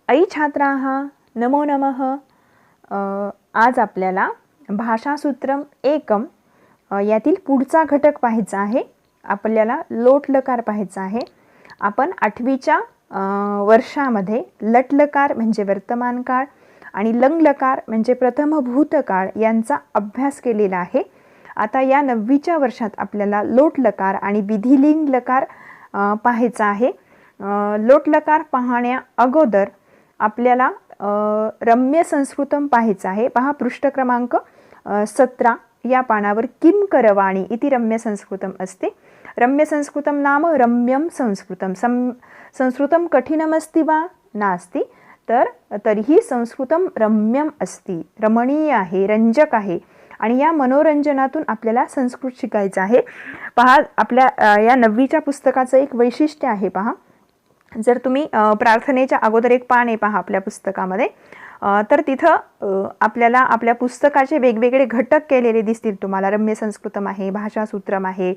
ऐ छात्राः नमो नमः। आज आपल्याला भाषासूत्रम एकम यातील पुढचा घटक पाहायचा आहे। आपल्याला लोट लकार पाहायचा आहे। आपण 8वीच्या वर्षामध्ये लट लकार म्हणजे वर्तमान काळ आणि लंग लकार म्हणजे प्रथम भूतकाळ यांचा अभ्यास केलेला आहे। आता या 9वीच्या वर्षात आपल्याला लोट लकार आणि विधिलिंग लकार पाहायचा आहे। लोट लकार पाहण्या अगोदर आपल्याला रम्य संस्कृतम पाहायचं आहे। पहा पृष्ठ क्रमांक 17 या पानावर किम करवाणी इति रम्य संस्कृतम अस्ति। रम्य संस्कृतम नाम रम्यम संस्कृतम। संस्कृतम कठिनमस्ति वा नास्ति, तर तरीही संस्कृतम रम्यम अस्ति, रमणीय आहे, रंजक आहे आणि या मनोरंजनातून आपल्याला संस्कृत शिकायचं आहे। पहा आपल्या या 9वीच्या पुस्तकाचं एक वैशिष्ट्य आहे। पहा जर तुम्ही प्रार्थनेच्या अगोदर एक पान आहे पहा आपल्या पुस्तकामध्ये, तर तिथं आपल्याला आपल्या पुस्तकाचे वेगवेगळे घटक केलेले दिसतील तुम्हाला। रम्य संस्कृतम आहे, भाषासूत्रम आहे,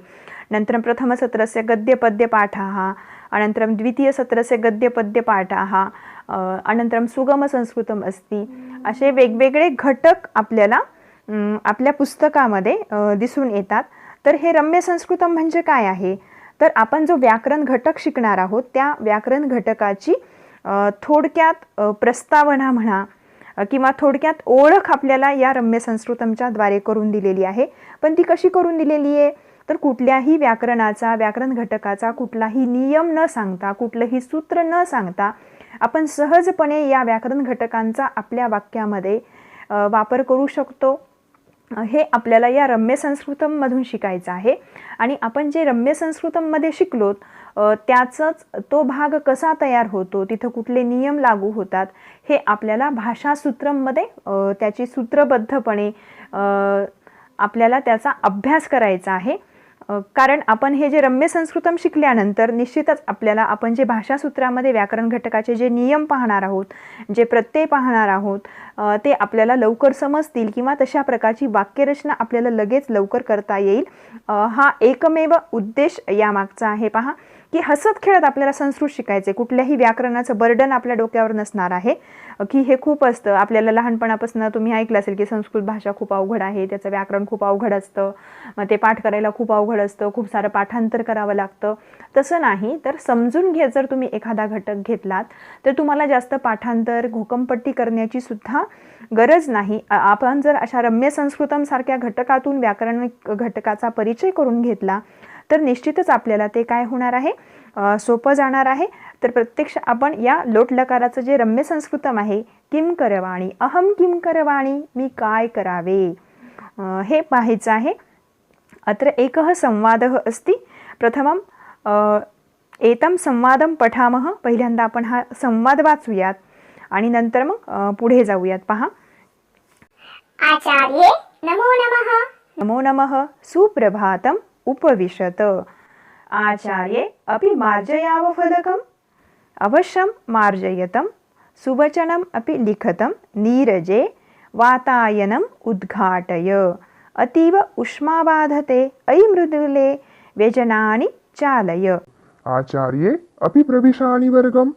नंतर प्रथम सत्रस्य गद्य पद्य पाठः, अनन्तरं द्वितीय सत्रस्य गद्य पद्य पाठः, अनन्तरं सुगम संस्कृतम अस्ति। असे वेगवेगळे घटक आपल्याला आपल्या पुस्तकामध्ये दिसून येतात। तर हे रम्य संस्कृतम म्हणजे काय आहे, तर आपण जो व्याकरण घटक शिकणार आहोत त्या व्याकरण घटकाची थोडक्यात प्रस्तावना म्हणा किंवा थोडक्यात ओळख आपल्याला या रम्य संस्कृतमच्या द्वारे करून दिलेली आहे। पण ती कशी करून दिलेली आहे, तर कुठल्याही व्याकरणाचा व्याकरण घटकाचा कुठलाही नियम न सांगता, कुठलंही सूत्र न सांगता आपण सहजपणे या व्याकरण घटकांचा आपल्या वाक्यामध्ये वापर करू शकतो। हे आपल्याला या रम्य संस्कृतम मधून शिकायचं आहे। आणि आपण जे रम्य संस्कृतम मध्ये शिकलो त्याचाच तो भाग कसा तयार होतो, तिथं कुठले नियम लागू होतात, हे आपल्याला भाषासूत्रम मध्ये त्याची सूत्रबद्धपणे आपल्याला त्याचा अभ्यास करायचा आहे। कारण आपण हे जे रम्य संस्कृतम शिकल्यानंतर निश्चितच आपल्याला आपण जे भाषासूत्रामध्ये व्याकरण घटकाचे जे नियम पाहणार आहोत, जे प्रत्यय पाहणार आहोत, ते आपल्याला लवकर समजतील किंवा तशा प्रकारची वाक्यरचना आपल्याला लगेच लवकर करता येईल। हा एकमेव उद्देश यामागचा आहे। पहा की हसत खेळत आपल्याला संस्कृत शिकायचे, कुठल्याही व्याकरणाचं बर्डन आपल्या डोक्यावर नसणार आहे की हे खूप असतं। आपल्याला लहानपणापासून तुम्ही ऐकलं असेल की संस्कृत भाषा खूप अवघड आहे, त्याचं व्याकरण खूप अवघड असतं, मग ते पाठ करायला खूप अवघड असतं, खूप सारं पाठांतर करावं लागतं। तसं नाही, तर समजून घे जर तुम्ही एखादा घटक घेतलात तर तुम्हाला जास्त पाठांतर घोकमपट्टी करण्याची सुद्धा गरज नाही। आपण जर अशा रम्य संस्कृतम सारख्या घटकातून व्याकरण घटकाचा परिचय करून घेतला तर निश्चितच आपल्याला ते काय होणार आहे, सोपं जाणार आहे। तर प्रत्यक्ष आपण या लोट लकाराचं जे रम्य संस्कृतम आहे, किम करवाणी, अहम किम करवाणी, मी काय करावे, हे पाहायचं आहे। अत्र एकः संवादः अस्ति। प्रथमं एतं संवादं पठामः। पहिल्यांदा आपण हा संवाद वाचूयात आणि नंतर मग पुढे जाऊयात। पहा, आचार्ये नमो नमः। नमो नमः। सुप्रभातम् उपविशत। आचार्ये अपि मार्जयाव फलकम्। अवश्यं मार्जयतं। सुवचनम् अपि लिखतं। नीरजे वातायनम् उद्घाटय। अतीव उष्मा बाधते। अयि मृदुले व्यजनानि चालय। आचार्ये अपि प्रविशानि वर्गम्।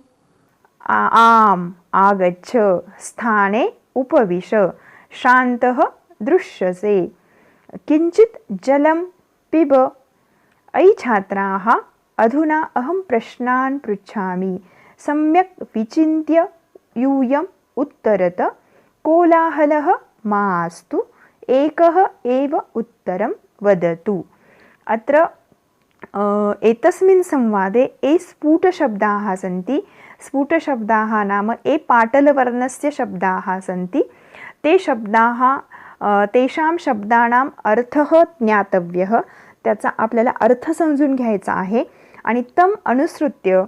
आम् आगच्छ। स्थाने उपविश। शान्तः दृश्यसे। किञ्चित् जलं पिब। ऐ छात्राः, अधुना अहं प्रश्नान् पृच्छामि। सम्यक् विचिन्त्य यूयम् उत्तरत। कोलाहलः मास्तु। एकः एव उत्तरं वदतु। अत्र एतस्मिन् संवादे ए स्फुटशब्दाः सन्ति। स्फुटशब्दाः नाम ए पाटलवर्णस्य शब्दाः सन्ति। ते शब्दाः तेषां शब्दानां अर्थः ज्ञातव्यः, त्याचा आपल्याला अर्थ समजून घ्यायचा आहे आणि तम अनुसृत्य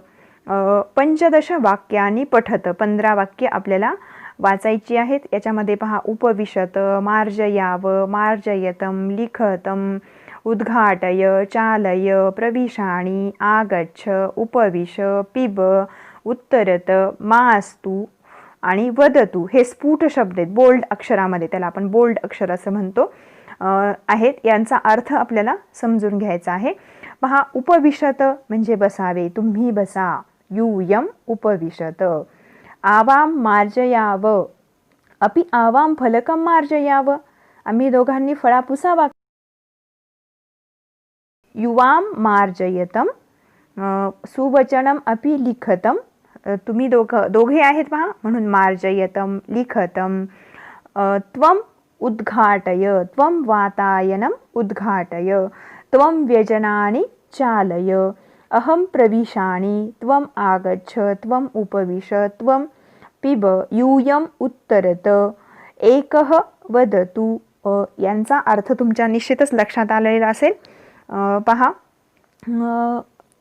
15 वाक्यानि पठत। 15 वाक्य आपल्याला वाचायची आहेत। याच्यामध्ये पहा, उपविशत, मार्जयाव, मार्जयतं, लिखतं, उद्घाटय, चालय, प्रविशाणि, आगच्छ, उपविश, पिब, उत्तरत, मास्तु आणि वदतु। हे स्फुट शब्द आहेत, बोल्ड अक्षरामध्ये, त्याला आपण बोल्ड अक्षर असं म्हणतो आहेत। यांचा अर्थ आपल्याला समजून घ्यायचा आहे। पहा, उपविशत म्हणजे बसावे, तुम्ही बसा। यूयम उपविशत। आवां मार्जयाव, अपि आवां फलकं मार्जयाव, आम्ही दोघांनी फळा पुसावा. युवां मार्जयतम, सुवचनम अपि लिखतम, तुम्ही दोघे आहेत पहा म्हणून मार्जयतम लिखतम. त्वम उद्घाटय, त्वम वातायनम उद्घाटय, त्वम व्यजनानि चालय, अहं प्रविशामि, त्वम आगच्छ, त्वम उपविश, त्वम पिब, यूयम उत्तरत, एकः वदतु. यांचा अर्थ तुमच्या निश्चितच लक्षात आलेला असेल. पहा,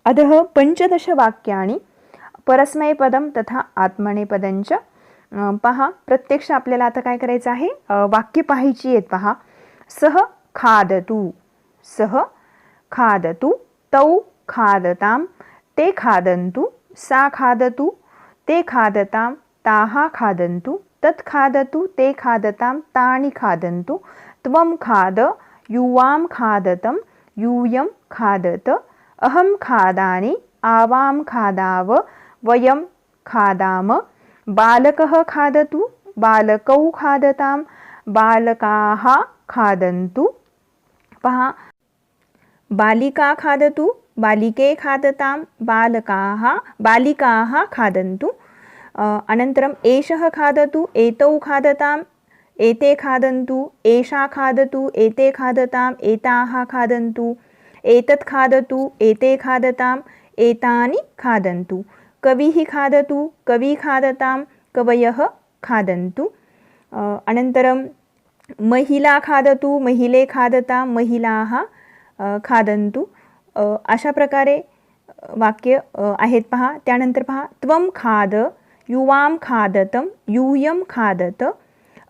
अधः 15 वाक्यानि परस्मैपदम तथा आत्मनेपदंच. पहा, प्रत्यक्ष आपल्याला आता काय करायचं आहे, वाक्य पाहायची आहेत. पहा, सह खादतु, सह खादतु, तौ खादताम, ते खादन्तु, सा खादतु, ते खादताम, ताः खादन्तु, तत् खादतु, ते खादताम, तानि खादन्तु, त्वं खाद, युवां खादतं, यूयं खादत, अहं खादामि, आवां खादाव, वयं खादाम, बालकः खादतु, बालकौ खादतां, बालकाः खादन्तु. पहा, बालिका खादतु, बालिके खादतां, बालिकाः खादन्तु. अनन्तरम् एषः खादतु, एतौ खादतां, एते खादन्तु, एषा खादतु, एते खादताम्, एताः खादन्तु, एतत् खादतु, एते खादताम्, एतानि खादन्तु. कविः खादतु, कवी खादतां, कवयः खादन्तु. अनन्तरं महिला खादतु, महिले खादतां, महिलाः खादन्तु. अशा प्रकारे वाक्य आहेत पहा. त्यानंतर पहा, त्वं खाद, युवां खादतं, यूयं खादत,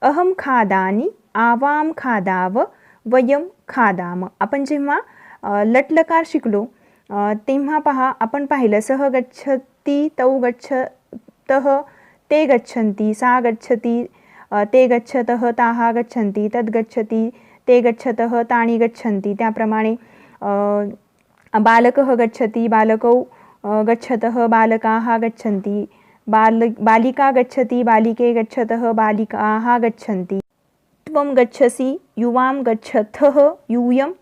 अहं खादामि, आवां खादाव, वयं खादाम. आपण जेव्हा लट्लकार शिकलो तेव्हा पहा, आपण पाहिलं सह गच्छति, तौ गच्छतः, ते गच्छन्ति, सा गच्छति, ते गच्छतः, ताः गच्छन्ति, तद् गच्छति, ते गच्छतः, तानि गच्छन्ति. त्याप्रमाणे बालकः गच्छति, बालकौ गच्छतः, बालकाः गच्छन्ति, बालिका गच्छति, बालिके गच्छतः, बालिकाः गच्छन्ति. त्वं गच्छसि, युवां गच्छथः, यूयं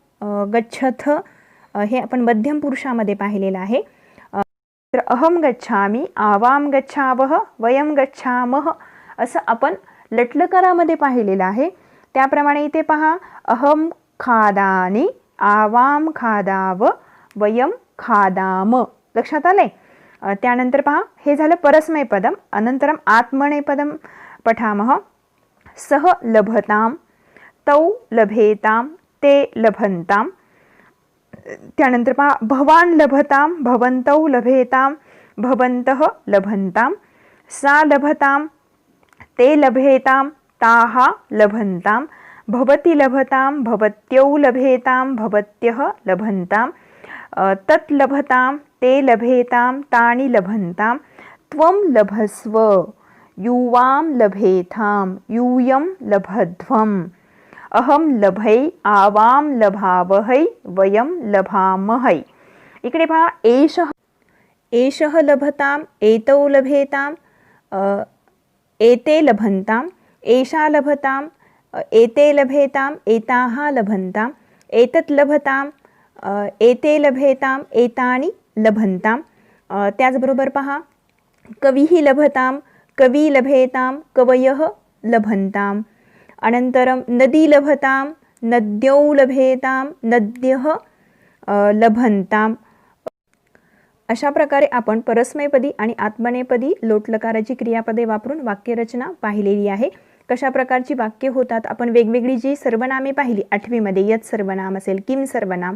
गच्छथ, हे आपण मध्यम पुरुषामध्ये पाहिलेलं आहे. तर अहं गच्छामि, आवां गच्छावः, वयं गच्छामः असं आपण लट्लकारामध्ये पाहिलेलं आहे. त्याप्रमाणे इथे पहा, अहं खादामि, आवां खादाव, वयं खादाम. लक्षात आले. त्यानंतर पहा, हे झालं परस्मैपदम. अनन्तरम् आत्मनेपदं पठामः. सह लभतां, तौ लभेतां, ते लभन्तां. त्यानंतर पहा, भवान् लभतां, भवन्तौ लभेतां, भवन्तः लभन्तां, सा लभतां, ते लभेतां, ताः लभन्तां, भवती लभतां, भवत्यौ लभेतां, भवत्यः लभन्तां, तत् लभतां, ते लभेतां, तानि लभन्तां, त्वं लभस्व, युवां लभेथां, यूयं लभध्वम्, अहं लभै, आवां लभावहै, वयं लभामहै. इकडे पहा, एषः लभतां, एतौ लभेतां, एते लभन्तां, एषा लभतां, एते लभेतां, एताः लभन्तां, एतत् लभतां, एते लभेतां, एतानि लभन्तां. त्याचबरोबर पहा, कविः लभतां, कवी लभेतां, कवयः लभन्तां. अनन्तरं नदी लभतां, नद्यौ लभेतां, नद्यः लभन्तां. अशा प्रकारे आपण परस्मैपदी आणि आत्मनेपदी लोटलकाराची क्रियापदे वापरून वाक्यरचना पाहिलेली आहे. कशा प्रकारची वाक्य होतात, आपण वेगवेगळी जी सर्वनामे पाहिली 8वीमध्ये, यत सर्वनाम असेल, किम सर्वनाम,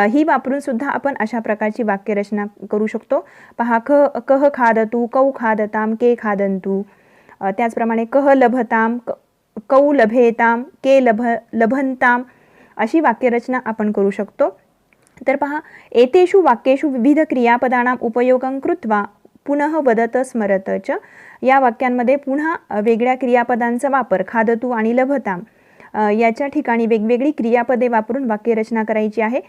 ही वापरून सुद्धा आपण अशा प्रकारची वाक्यरचना करू शकतो. पहा, कह खादतु, कौ खादतां, के खादन्तु. त्याचप्रमाणे कह लभतां, कौ लभेतां, के लभन्तां, अशी वाक्यरचना आपण करू शकतो. तर पहा, एतेषु वाक्येषु विविध क्रियापदानां उपयोगं कृत्वा पुनः वदत स्मरत च. या वाक्यांमध्ये पुन्हा वेगळ्या क्रियापदांचा वापर, खादतु आणि लभतां याच्या ठिकाणी वेगवेगळी क्रियापदे वापरून वाक्यरचना करायची आहे.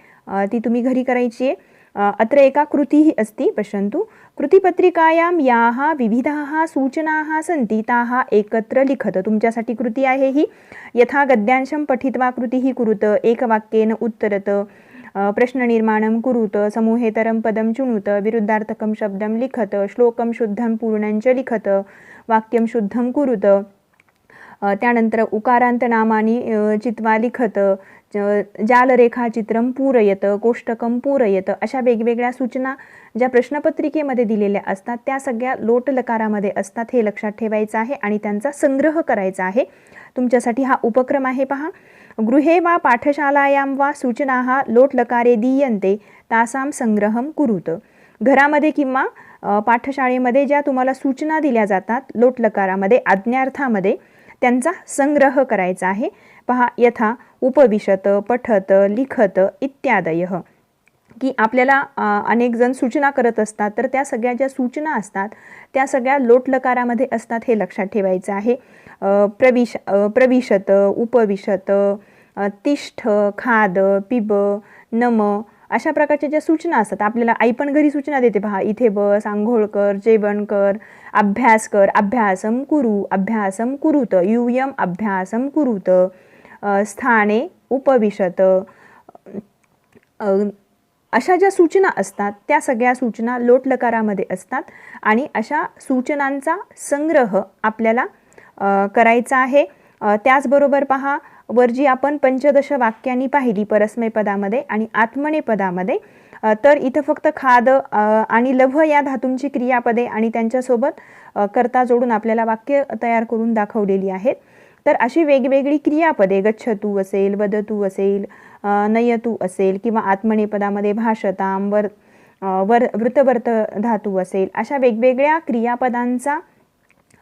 ती तुम्ही घरी करायची आहे. अत्र एका कृतिः अस्ति, पश्यन्तु। कृतिपत्रिकायां याः विविधाः सूचनाः सन्ति ताः एकत्र लिखत। तुमच्यासाठी कृती आहे ही। यथा गद्यांशं पठित्वा कृतिः कुरुत, एकवाक्येन उत्तरत, प्रश्ननिर्माणं कुरुत, समूहेतरं पदं चुणुत, विरुद्धार्थकं शब्दं लिखत, श्लोकं शुद्धं पूर्णञ्च लिखत, वाक्यं शुद्धं कुरुत, त्यानंतर उकारांत नामानी चित्वा लिखत, जालरेखाचित्रं पूरयत, कोष्टकं पूरयत, अशा वेगवेगळ्या सूचना ज्या प्रश्नपत्रिकेमध्ये दिलेल्या असतात त्या सगळ्या लोट लकारामध्ये असतात, हे लक्षात ठेवायचं आहे आणि त्यांचा संग्रह करायचा आहे। तुमच्यासाठी हा उपक्रम आहे पहा। गृहे वा पाठशालायां वा सूचनाः लोट लकारे दीयन्ते तासां संग्रहं कुरुत। घरामध्ये किंवा पाठशाळेमध्ये ज्या तुम्हाला सूचना दिल्या जातात लोट लकारामध्ये, आज्ञार्थामध्ये, त्यांचा संग्रह करायचा आहे पहा। यथा उपविशत, पठत, लिखत इत्यादयः, की आपल्याला अनेक जण सूचना करत असतात, तर त्या सगळ्या ज्या सूचना असतात त्या सगळ्या लोट लकारामध्ये असतात, हे लक्षात ठेवायचं आहे। प्रविशत, उपविशत, तिष्ठ, खाद, पिब, नम, अशा प्रकारच्या ज्या सूचना असतात। आपल्याला आई पण घरी सूचना देते पहा, इथे बस, आंघोळ कर, जेवण कर, अभ्यास कर, अभ्यासम कुरु, अभ्यासम कुरुत, यूयम अभ्यासम कुरुत, स्थाने उपविशत, अशा ज्या सूचना असतात त्या सगळ्या सूचना लोट लकारामध्ये असतात आणि अशा सूचनांचा संग्रह आपल्याला करायचा आहे। त्याचबरोबर पहा, वर जी आपण पंचदश वाक्यांनी पाहिली परस्मैपदामध्ये आणि आत्मनेपदामध्ये, तर इथं फक्त खाद आणि लभ या धातूंची क्रियापदे आणि त्यांच्यासोबत कर्ता जोडून आपल्याला वाक्य तयार करून दाखवलेली आहेत। तर अशी वेगवेगळी क्रियापदे, गच्छतु असेल, वदतु असेल, नयतु असेल, किंवा आत्मनेपदामध्ये भाषताम, वृतवर्त धातू असेल, अशा वेगवेगळ्या क्रियापदांचा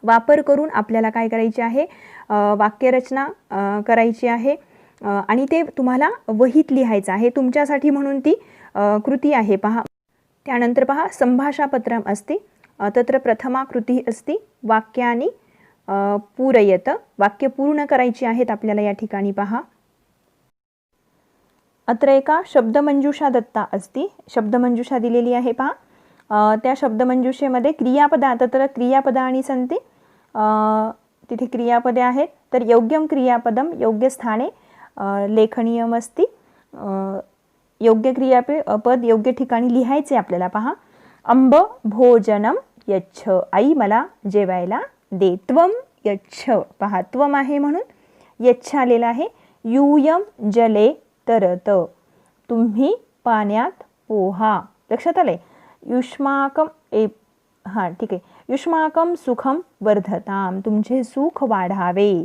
वापर करून आपल्याला काय करायचे आहे, वाक्यरचना करायची आहे आणि ते तुम्हाला वहीत लिहायचं आहे। तुमच्यासाठी म्हणून ती कृती आहे पहा। त्यानंतर पहा, संभाषापत्रम अस्ति, तत्र प्रथमा कृती अस्ति वाक्यानि पूरयत, वाक्य पूर्ण करायची आहेत आपल्याला या ठिकाणी पहा। अत्र एका शब्दमंजुषा दत्ता अस्ति, शब्दमंजुषा दिलेली आहे पहा। त्या शब्दमंजुषेमध्ये क्रियापदा, तत्र क्रियापदानि सन्ति, तिथे क्रियापदे आहेत। तर योग्यम क्रियापदम योग्य स्थाने लेखनीयम अस्ति, योग्य क्रियापद योग्य ठिकाणी लिहायचे आपल्याला पहा। अंब भोजनम यच्छ, आई मला जेवायला दे। त्वम यच्छ, पहा त्वम आहे म्हणून यच्छ आलेला आहे। यूयम जले तरत, तुम्ही पाण्यात पोहा, लक्षात आले। युष्माकम हां ठीक आहे, युष्माकम सुखम वर्धताम, तुमचे सुख वाढावे।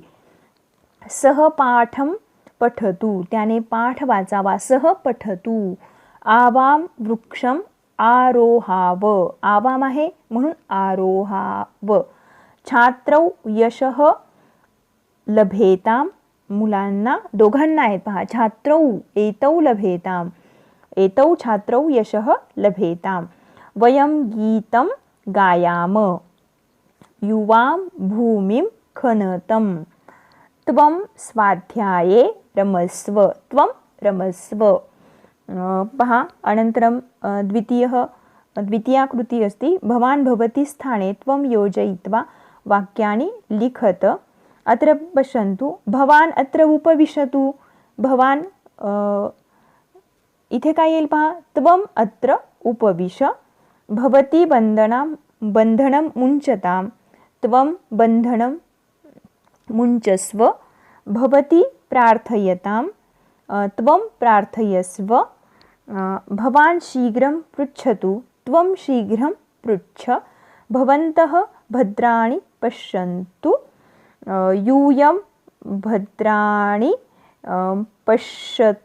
सहपाठम पठतु, त्याने पाठ वाचावा, सह पठतु। आवाम वृक्षम आरोहाव, आवाम आहे म्हणून आरोहाव। छात्रौ यशः लभेताम, मुलांना दोघांना आहेत पहा, छात्रौ एतौ लभेताम, एतौ छात्रौ यशः लभेताम। वयम गीतं गायाम, युवां भूमिं खनतम। त्वं स्वाध्याये रमस्व, त्वं रमस्व। पहा अनन्तरं द्वितीया कृती अस्ति, भवान् भवति स्थाने त्वं योजयित्वा वाक्यानि लिखत। अत्र पश्यन्तु, भवान् अत्र उपविशतु, भवान् इथे काय येईल पहा, त्वं अत्र उपविश। भवती बन्धनं मुञ्चतां, त्वं बन्धनं मुञ्चस्व। भवती प्रार्थयतां, त्वं प्रार्थयस्व। भवान् शीघ्रं पृच्छतु, त्वं शीघ्रं पृच्छ। भवन्तः भद्राणि पश्यन्तु, यूयं भद्राणि पश्यत।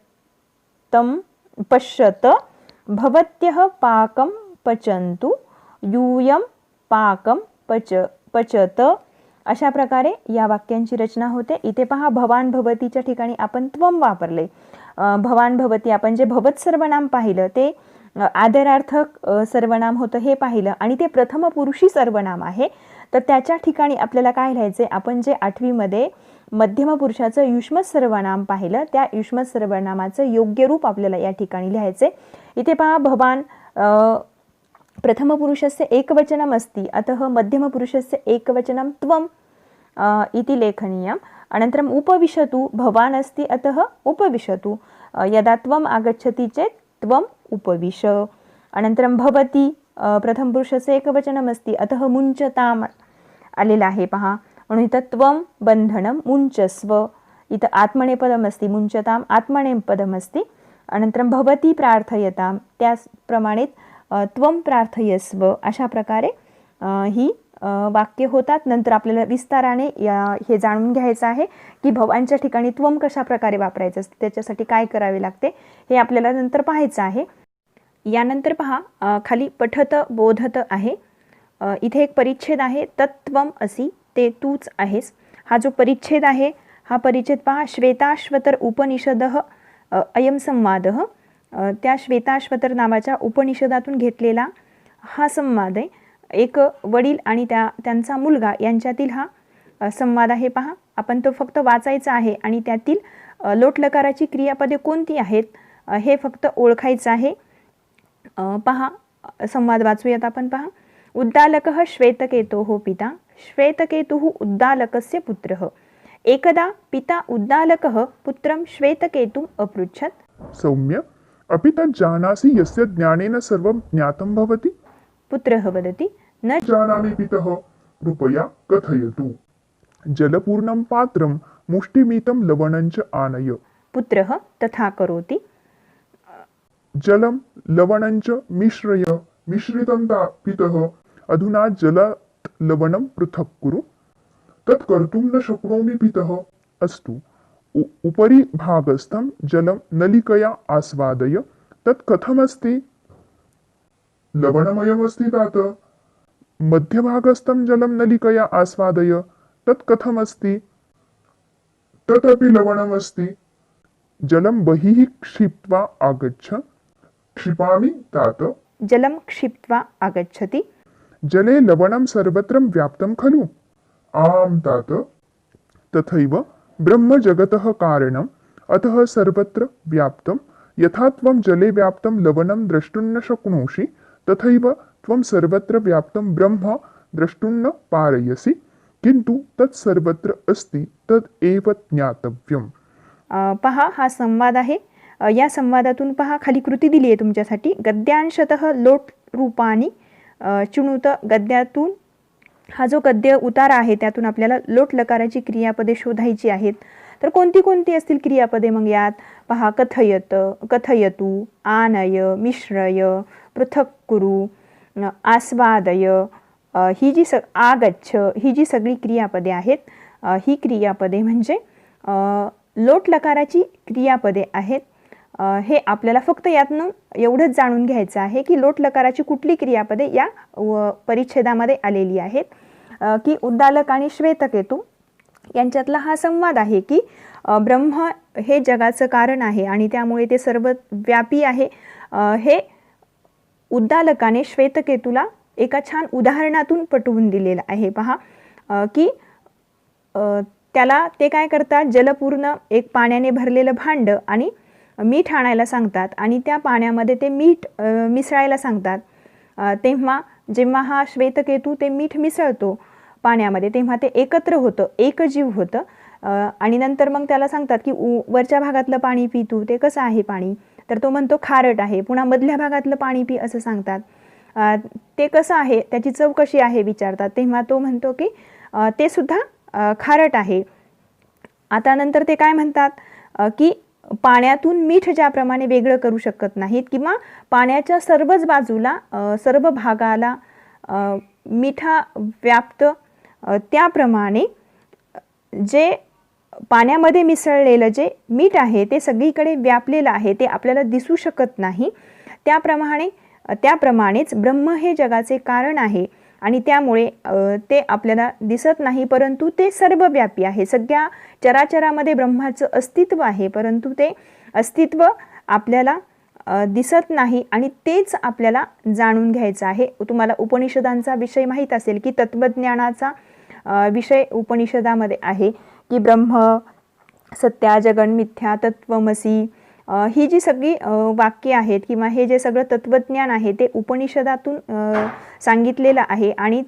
भवत्यः पाकं पचन्तु, यूयं पाकं पचत। अशा प्रकारे या वाक्यांची रचना होते। इथे पहा, भवान भवतीच्या ठिकाणी आपण त्वम वापरले। भवान भवती आपण जे भवत सर्वनाम पाहिलं ते आदरार्थक सर्वनाम होतं हे पाहिलं आणि ते प्रथम पुरुषी सर्वनाम आहे। तर त्याच्या ठिकाणी आपल्याला काय लिहायचे, आपण जे 8वी मध्ये मध्यम पुरुषाचं युष्मत सर्वनाम पाहिलं, त्या युष्मत सर्वनामाचं योग्य रूप आपल्याला या ठिकाणी लिहायचे. इथे पहा भवान प्रथमपुरुषस्य एकवचनम् अस्ति, अतः मध्यमपुरुषस्य एकवचनं त्वम् इति लेखनीयम्. अनन्तरम् उपविशतु, भवान् अस्ति अतः उपविशतु, यदा त्वम् आगच्छति चेत् त्वम् उपविश. अनन्तरं भवती प्रथमपुरुषस्य एकवचनम् अस्ति, अतः मुञ्चताम् आलेलं आहे पहा. म्हणून इथं त्वं बंधनं मुञ्चस्व, इथं आत्मनेपदम् अस्ति, मुञ्चताम् आत्मनेपदम् अस्ति. अनन्तरं भवती प्रार्थयतां, त्याचप्रमाणे त्वं प्रार्थयस्व, अशा प्रकारे ही वाक्य होतात. नंतर आपल्याला विस्ताराने हे जाणून घ्यायचं आहे की भवांच्या ठिकाणी त्वं कशा प्रकारे वापरायचं असते, त्याच्यासाठी काय करावे लागते हे आपल्याला नंतर पाहायचं आहे. यानंतर पहा खाली पठत बोधत आहे. इथे एक परिच्छेद आहे, तत्त्वम असि, ते तूच आहेस. हा जो परिच्छेद आहे, हा परिच्छेद पहा श्वेताश्वतर उपनिषदः अयम संवादः, त्या श्वेताश्वतर नावाच्या उपनिषदातून घेतलेला हा संवाद आहे. एक वडील आणि त्यांचा मुलगा यांच्यातील हा संवाद आहे पहा. आपण तो फक्त वाचायचा आहे आणि त्यातील लोटलकाराची क्रियापदे कोणती आहेत हे फक्त ओळखायचं आहे. पहा संवाद वाचूयात आपण. पहा, उद्दालकः श्वेतकेतोः पिता, श्वेतकेतुः उद्दालकस्य पुत्रः. एकदा पिता उद्दालकः पुत्रं श्वेतकेतुम् अपृच्छत्, सौम्य, अपि तत् जानासि यस्य ज्ञानेन सर्वं ज्ञातं भवति? पुत्रः वदति, न जानामि पितः, कृपया कथयतु. जलपूर्णं पात्रं मुष्टिमितं लवणञ्च आनय. पुत्रः तथा करोति. जलं लवणञ्च मिश्रय. मिश्रितं पितः, अधुना जलात् लवणं पृथक् कुरु. तत् कर्तुं न शक्नोमि पितः. अस्तु. उपरि भागस्थं जलं नलिकया आस्वादय. तत् कथमस्ति? लवणमयमस्ति तात. मध्यभागस्थं जलं नलिकया आस्वादय. तत् कथमस्ति? तदपि लवणमस्ति. जलं बहिः क्षिप्त्वा आगच्छ. क्षिपामि तात. जलं क्षिप्त्वा आगच्छति. जले लवणं सर्वत्र व्याप्तं खलु? आम् तात. तथैव ब्रह्म जगतः कारणम्, अतः सर्वत्र व्याप्तं. यथा त्वं जले व्याप्तं लवणं द्रष्टुं न शक्नोषि, तथैव त्वं सर्वत्र व्याप्तं ब्रह्म द्रष्टुं न पारयसि. किन्तु तत् सर्वत्र अस्ति, तद् एव ज्ञातव्यम्. पहा हा संवाद आहे. या संवादातून पहा खाली कृती दिली आहे तुमच्यासाठी. गद्यांशतः लोट रूपानी चुणूत. गद्यातून हा जो गद्य उतारा आहे त्यातून आपल्याला लोट लकाराची क्रियापदे शोधायची आहेत. तर कोणती कोणती असतील क्रियापदे मग यात? पहा, कथयत, कथयतु, आनय, मिश्रय, पृथक् कुरु, आस्वादय, ही जी आगच्छ, ही जी सगळी क्रियापदे आहेत, ही क्रियापदे म्हणजे लोट लकाराची क्रियापदे आहेत. हे आपल्याला फक्त यातनं एवढंच जाणून घ्यायचं आहे की लोट लकाराची कुठली क्रियापदे या परिच्छेदामध्ये आलेली आहेत. की उद्दालक आणि श्वेतकेतू यांच्यातला हा संवाद आहे की ब्रह्म हे जगाचं कारण आहे आणि त्यामुळे ते सर्व व्यापी आहे. हे उद्दालकाने श्वेतकेतूला एका छान उदाहरणातून पटवून दिलेलं आहे. पहा की त्याला ते काय करतात, जलपूर्ण एक पाण्याने भरलेलं भांड आणि मीठ आणायला सांगतात आणि त्या पाण्यामध्ये ते मीठ मिसळायला सांगतात. तेव्हा जेव्हा हा श्वेतकेतू ते मीठ मिसळतो पाण्यामध्ये तेव्हा ते एकत्र होतं, एकजीव होतं. आणि नंतर मग त्याला सांगतात की वरच्या भागातलं पाणी पी तू, ते कसं आहे पाणी? तर तो म्हणतो खारट आहे. पुन्हा मधल्या भागातलं पाणी पी असं सांगतात. ते कसं आहे, त्याची चव कशी आहे विचारतात, तेव्हा तो म्हणतो की ते सुद्धा खारट आहे. आता नंतर ते काय म्हणतात की पाण्यातून मीठ ज्याप्रमाणे वेगळं करू शकत नाहीत किंवा पाण्याच्या सर्वच बाजूला सर्व भागाला मिठा व्याप्त, त्याप्रमाणे जे पाण्यामध्ये मिसळलेलं जे मीठ आहे ते सगळीकडे व्यापलेलं आहे, ते आपल्याला दिसू शकत नाही. त्याप्रमाणेच ब्रह्म हे जगाचे कारण आहे आणि त्यामुळे ते आपल्याला दिसत नाही, परंतु ते सर्वव्यापी आहे. सगळ्या चराचरामध्ये ब्रह्माचं अस्तित्व आहे, परंतु ते अस्तित्व आपल्याला दिसत नाही आणि तेच आपल्याला जाणून घ्यायचं आहे. तुम्हाला उपनिषदांचा विषय माहीत असेल की तत्त्वज्ञानाचा विषय उपनिषदामध्ये आहे की ब्रह्म, सत्या, जगन, मिथ्या, तत्वमसी, ही जी सगळी वाक्ये आहेत किंवा हे जे सगळं तत्वज्ञान आहे ते उपनिषदातून सांगितलेलं आहे आणि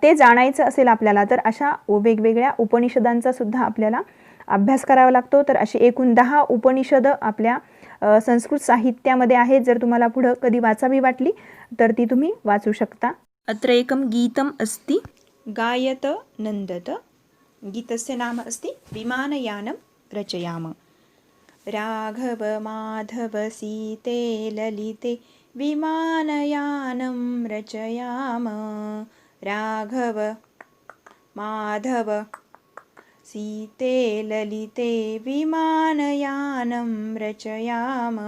ते जाणायचं असेल आपल्याला तर अशा वेगवेगळ्या उपनिषदांचा सुद्धा आपल्याला अभ्यास करावा लागतो. तर अशी एकूण 10 उपनिषदं आपल्या संस्कृत साहित्यामध्ये आहेत. जर तुम्हाला पुढं कधी वाचावी वाटली तर ती तुम्ही वाचू शकता. अत्र एकं गीतम् अस्ति गायत नन्दत. गीतस्य नाम अस्ति विमानयानं रचयाम. राघव माधव सीते ललिते विमानयानं रचयाम. राघव माधव सीते ललिते विमानयानं रचयाम.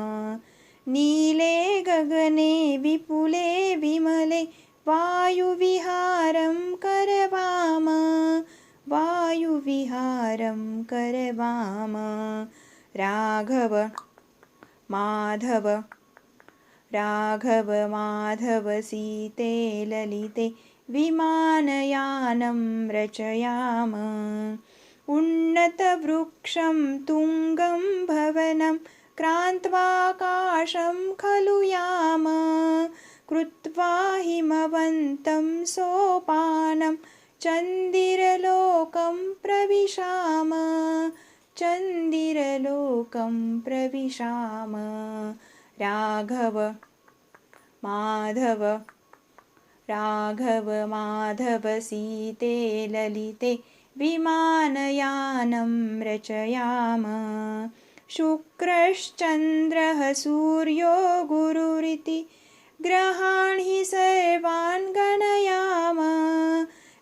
नीले गगने विपुले विमले वायुविहारं करवाम. वायुविहारं करवाम. राघव माधव राघव माधव सीते ललिते विमानयानं रचयाम. उन्नतवृक्षं तुङ्गं भवनं क्रान्त्वाकाशं खलु याम. कृत्वा हिमवन्तं सोपानं चन्दिरलोकं प्रविशाम. चन्दिरलोकं प्रविशाम. राघव माधव राघव माधव सीते ललिते विमानयानं रचयाम. शुक्रश्चन्द्रः सूर्यो गुरुरिति ग्रहान् हि सर्वान् गणयाम.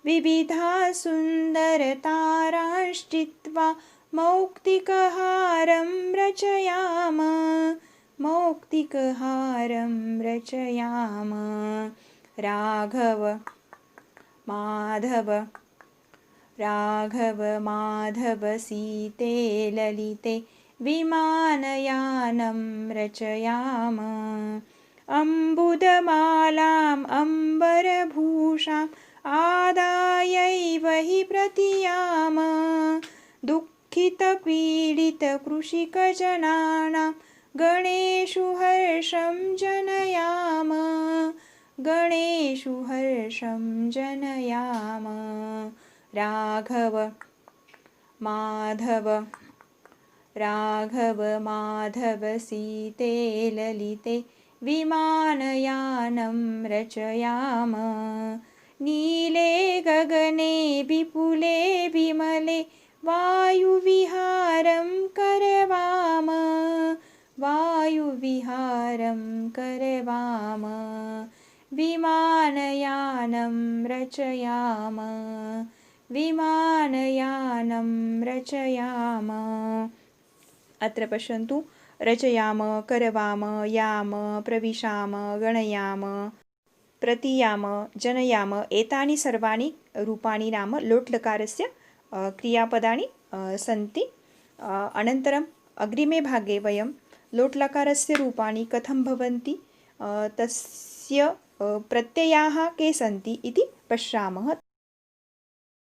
विविधा सुन्दरताराश्चित्वा मौक्तिकहारं रचयाम. मौक्तिकहारं रचयाम. राघव माधव राघव माधव सीते ललिते विमानयानं रचयाम. अम्बुदमालाम् अम्बरभूषाम् आदायैव हि प्रतियाम. दुःखितपीडितकृषिकजनानां गणेषु हर्षं जनयाम. गणेषु हर्षं जनयाम. राघव माधव राघव माधव सीते ललिते विमानयानं रचयाम. नीले गगने विपुले विमले वायुविहारं करवाम. वायुविहारं करवाम. विमानयानं रचयाम. विमानयानं रचयाम. अत्र पश्यन्तु, रचयाम, करवाम, याम, प्रविशाम, गणयाम, प्रतियाम, जनयाम एतानि सर्वाणि रूपाणि नाम लोट्लकारस्य क्रियापदानि सन्ति. अनन्तरम् अग्रिमे भागे वयं लोट्लकारस्य रूपाणि कथं भवन्ति, तस्य प्रत्ययाः के सन्ति इति पश्यामः.